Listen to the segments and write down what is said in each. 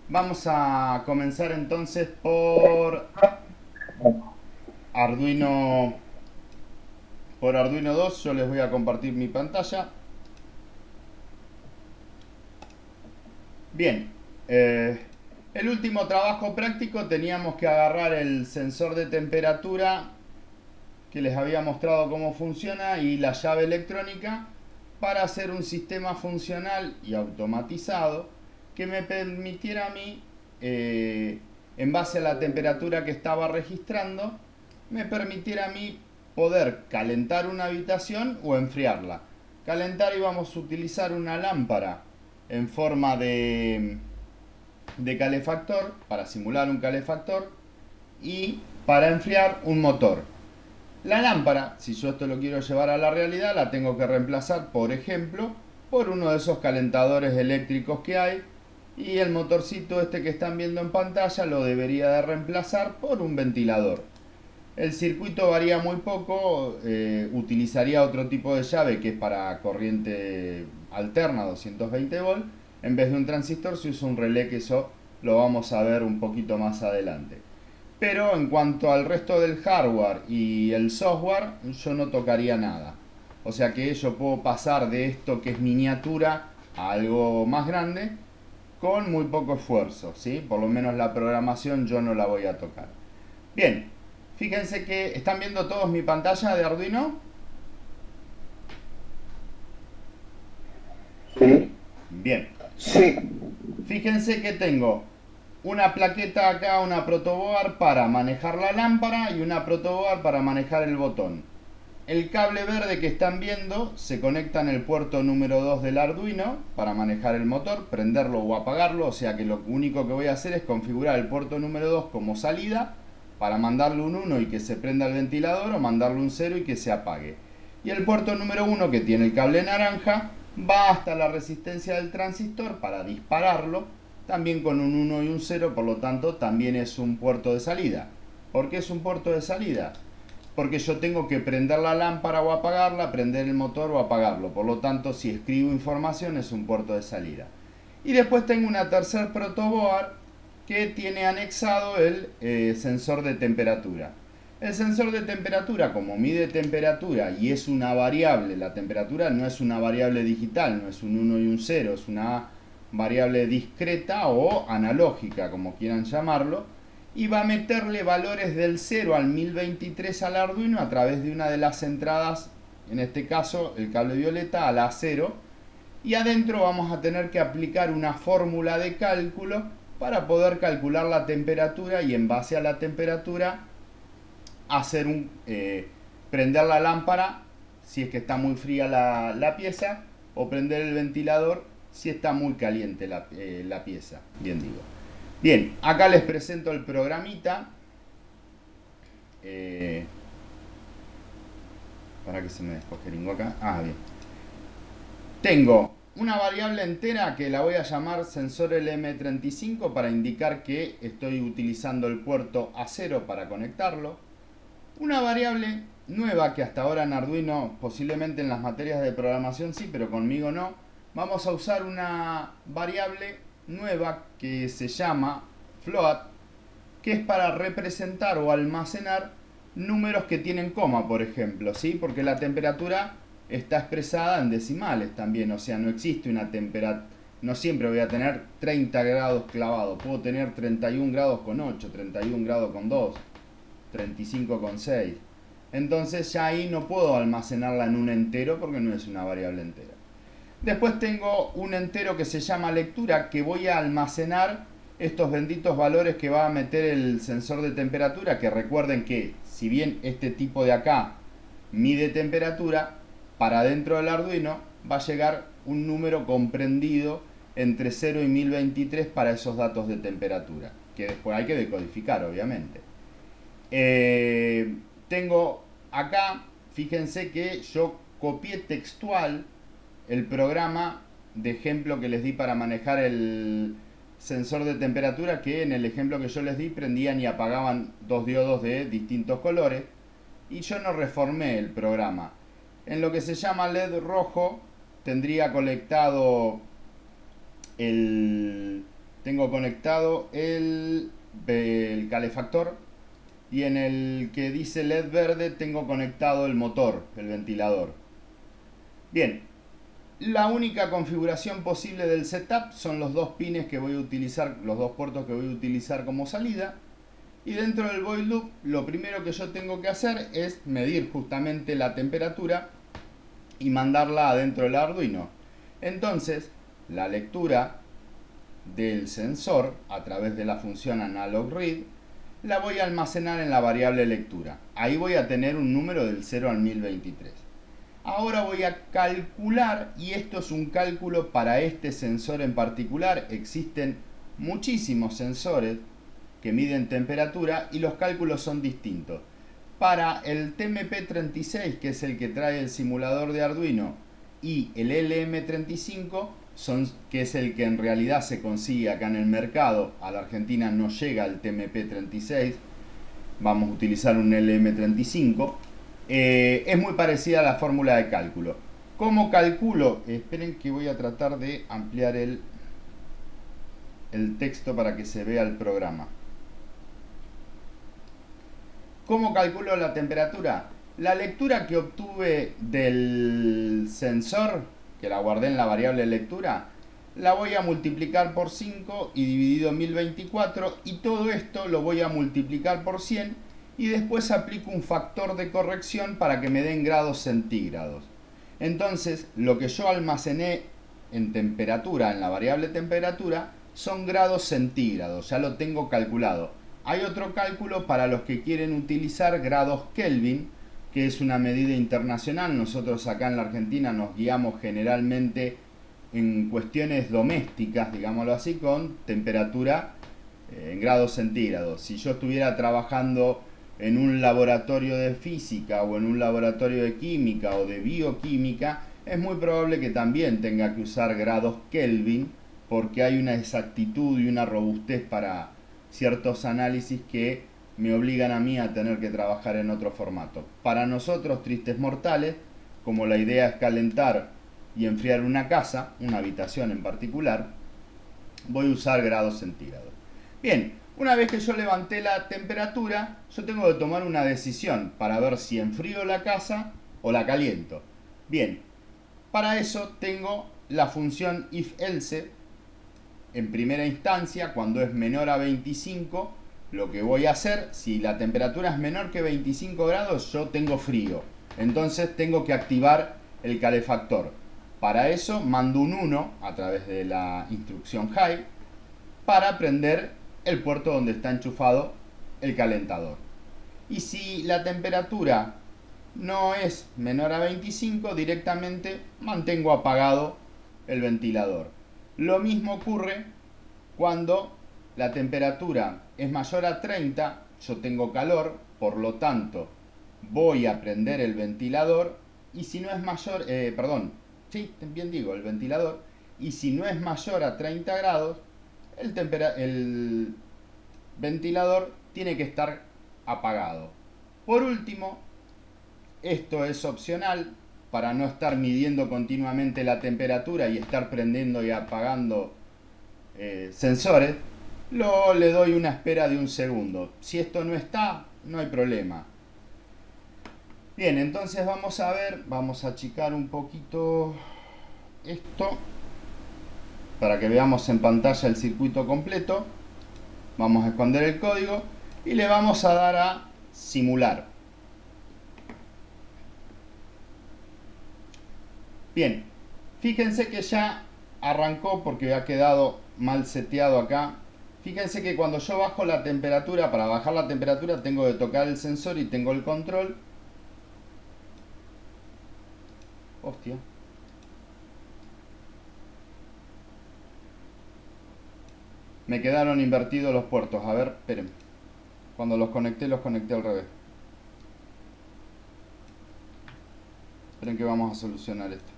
Vamos a comenzar entonces por Arduino, por Arduino 2. Yo les voy a compartir mi pantalla. Bien, eh, el último trabajo práctico teníamos que agarrar el sensor de temperatura que les había mostrado cómo funciona y la llave electrónica para hacer un sistema funcional y automatizado que me permitiera a mí, en base a la temperatura que estaba registrando, me permitiera a mí poder calentar una habitación o enfriarla. Calentar íbamos a utilizar una lámpara en forma de calefactor para simular un calefactor y para enfriar un motor. La lámpara, si yo esto lo quiero llevar a la realidad, la tengo que reemplazar, por ejemplo, por uno de esos calentadores eléctricos que hay, y el motorcito este que están viendo en pantalla lo debería de reemplazar por un ventilador. El circuito varía muy poco, utilizaría otro tipo de llave que es para corriente alterna, 220 volt. En vez de un transistor se usa un relé, que eso lo vamos a ver un poquito más adelante. Pero en cuanto al resto del hardware y el software, yo no tocaría nada. O sea que yo puedo pasar de esto que es miniatura a algo más grande con muy poco esfuerzo, ¿sí? Por lo menos la programación yo no la voy a tocar. Bien, fíjense que están viendo todos mi pantalla de Arduino. Sí, Bien, sí, fíjense que tengo una plaqueta acá, una protoboard para manejar la lámpara y una protoboard para manejar el botón. El cable verde que están viendo se conecta en el puerto número 2 del Arduino para manejar el motor, prenderlo o apagarlo, o sea que lo único que voy a hacer es configurar el puerto número 2 como salida para mandarle un 1 y que se prenda el ventilador, o mandarle un 0 y que se apague. Y el puerto número 1, que tiene el cable naranja, va hasta la resistencia del transistor para dispararlo, también con un 1 y un 0, por lo tanto también es un puerto de salida. ¿Por qué es un puerto de salida? Porque yo tengo que prender la lámpara o apagarla, prender el motor o apagarlo. Por lo tanto, si escribo información es un puerto de salida. Y después tengo una tercer protoboard que tiene anexado el sensor de temperatura. El sensor de temperatura, como mide temperatura y es una variable, la temperatura no es una variable digital, no es un 1 y un 0, es una variable discreta o analógica, como quieran llamarlo, y va a meterle valores del 0 al 1023 al Arduino a través de una de las entradas, en este caso el cable violeta, a la 0, y adentro vamos a tener que aplicar una fórmula de cálculo para poder calcular la temperatura y en base a la temperatura hacer prender la lámpara si es que está muy fría la pieza, o prender el ventilador si está muy caliente la pieza, bien digo. Bien, acá les presento el programita. Eh, para que se me despojeringó acá. Ah, bien. Tengo una variable entera que la voy a llamar sensor LM35 para indicar que estoy utilizando el puerto A0 para conectarlo. Una variable nueva que hasta ahora en Arduino, posiblemente en las materias de programación sí, pero conmigo no. Vamos a usar una variable nueva que se llama float, que es para representar o almacenar números que tienen coma, por ejemplo, ¿sí? Porque la temperatura está expresada en decimales también, o sea, no existe una temperatura, no siempre voy a tener 30 grados clavado, puedo tener 31 grados con 8, 31 grados con 2, 35 con 6. Entonces ya ahí no puedo almacenarla en un entero porque no es una variable entera. Después tengo un entero que se llama lectura, que voy a almacenar estos benditos valores que va a meter el sensor de temperatura, que recuerden que si bien este tipo de acá mide temperatura, para dentro del Arduino va a llegar un número comprendido entre 0 y 1023 para esos datos de temperatura, que después hay que decodificar, obviamente. Tengo acá, fíjense que yo copié textual el programa de ejemplo que les di para manejar el sensor de temperatura, que en el ejemplo que yo les di prendían y apagaban dos diodos de distintos colores, y yo no reformé el programa. En lo que se llama LED rojo tendría conectado el tengo conectado el calefactor, y en el que dice LED verde tengo conectado el motor, el ventilador. Bien, la única configuración posible del setup son los dos pines que voy a utilizar, los dos puertos que voy a utilizar como salida. Y dentro del void loop, lo primero que yo tengo que hacer es medir justamente la temperatura y mandarla adentro del Arduino. Entonces, la lectura del sensor a través de la función analog read la voy a almacenar en la variable lectura. Ahí voy a tener un número del 0 al 1023. Ahora voy a calcular, y esto es un cálculo para este sensor en particular. Existen muchísimos sensores que miden temperatura y los cálculos son distintos. Para el TMP36, que es el que trae el simulador de Arduino, y el LM35, que es el que en realidad se consigue acá en el mercado. A la Argentina no llega el TMP36, vamos a utilizar un LM35. Es muy parecida a la fórmula de cálculo. ¿Cómo calculo? Esperen que voy a tratar de ampliar el texto para que se vea el programa. ¿Cómo calculo la temperatura? La lectura que obtuve del sensor, que la guardé en la variable lectura, la voy a multiplicar por 5 y dividido en 1024, y todo esto lo voy a multiplicar por 100 y después aplico un factor de corrección para que me den grados centígrados. Entonces, lo que yo almacené en temperatura, en la variable temperatura, son grados centígrados, ya lo tengo calculado. Hay otro cálculo para los que quieren utilizar grados Kelvin, que es una medida internacional. Nosotros acá en la Argentina nos guiamos generalmente en cuestiones domésticas, digámoslo así, con temperatura en grados centígrados. Si yo estuviera trabajando en un laboratorio de física o en un laboratorio de química o de bioquímica, es muy probable que también tenga que usar grados Kelvin, porque hay una exactitud y una robustez para ciertos análisis que me obligan a mí a tener que trabajar en otro formato. Para nosotros, tristes mortales, como la idea es calentar y enfriar una casa, una habitación en particular, voy a usar grados centígrados. Bien, una vez que yo levanté la temperatura, yo tengo que tomar una decisión para ver si enfrío la casa o la caliento. Bien, para eso tengo la función if-else. En primera instancia, cuando es menor a 25, lo que voy a hacer, si la temperatura es menor que 25 grados, yo tengo frío. Entonces tengo que activar el calefactor. Para eso mando un 1 a través de la instrucción high para prender el puerto donde está enchufado el calentador. Y si la temperatura no es menor a 25, directamente mantengo apagado el ventilador. Lo mismo ocurre cuando la temperatura es mayor a 30, yo tengo calor, por lo tanto voy a prender el ventilador, y si no es mayor, el ventilador, y si no es mayor a 30 grados, el ventilador tiene que estar apagado. Por último, esto es opcional para no estar midiendo continuamente la temperatura y estar prendiendo y apagando sensores. Le doy una espera de un segundo. Si esto no está, no hay problema. Bien, entonces vamos a ver, vamos a achicar un poquito esto para que veamos en pantalla el circuito completo. Vamos a esconder el código y le vamos a dar a simular. Bien, fíjense que ya arrancó porque ha quedado mal seteado acá. Fíjense que cuando yo bajo la temperatura, para bajar la temperatura tengo que tocar el sensor y tengo el control. Hostia. Me quedaron invertidos los puertos. A ver, esperen. Cuando los conecté al revés. Esperen que vamos a solucionar esto.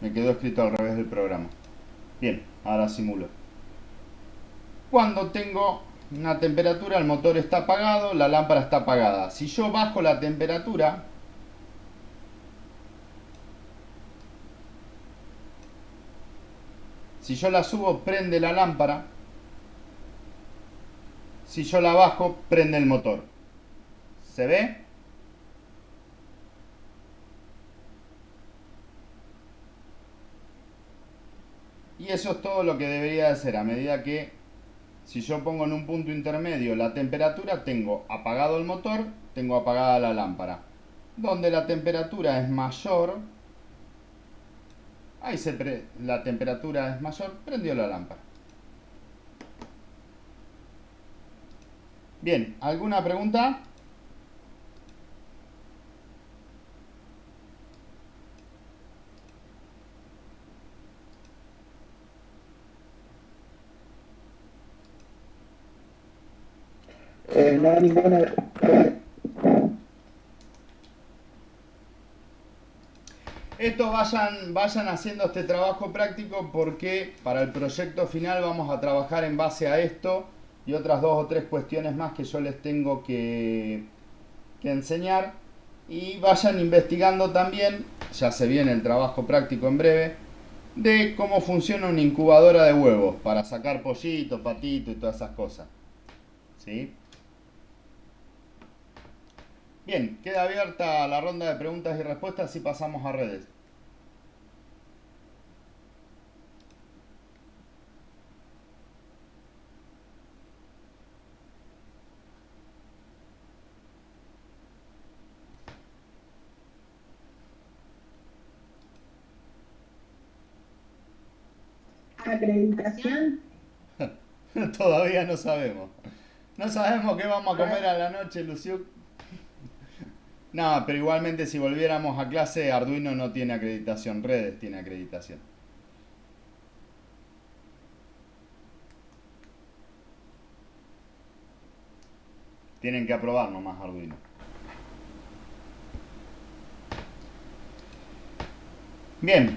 Me quedó escrito al revés del programa. Bien, ahora simulo. Cuando tengo una temperatura, el motor está apagado, la lámpara está apagada. Si yo bajo la temperatura, Si yo la subo, prende la lámpara. Si yo la bajo, prende el motor. ¿Se ve? Y eso es todo lo que debería de ser. A medida que, si yo pongo en un punto intermedio la temperatura, tengo apagado el motor, tengo apagada la lámpara. Donde la temperatura es mayor, la temperatura es mayor, prendió la lámpara. Bien, ¿alguna pregunta? No, ninguna. Esto vayan haciendo este trabajo práctico porque para el proyecto final vamos a trabajar en base a esto y otras 2 o 3 cuestiones más que yo les tengo que enseñar. Y vayan investigando también, ya se viene el trabajo práctico en breve, de cómo funciona una incubadora de huevos para sacar pollitos, patitos y todas esas cosas. ¿Sí? Bien, queda abierta la ronda de preguntas y respuestas y pasamos a redes. Acreditación. Todavía no sabemos. No sabemos qué vamos a comer a la noche, Luciu. No, pero igualmente si volviéramos a clase, Arduino no tiene acreditación, redes tiene acreditación. Tienen que aprobar nomás Arduino. Bien,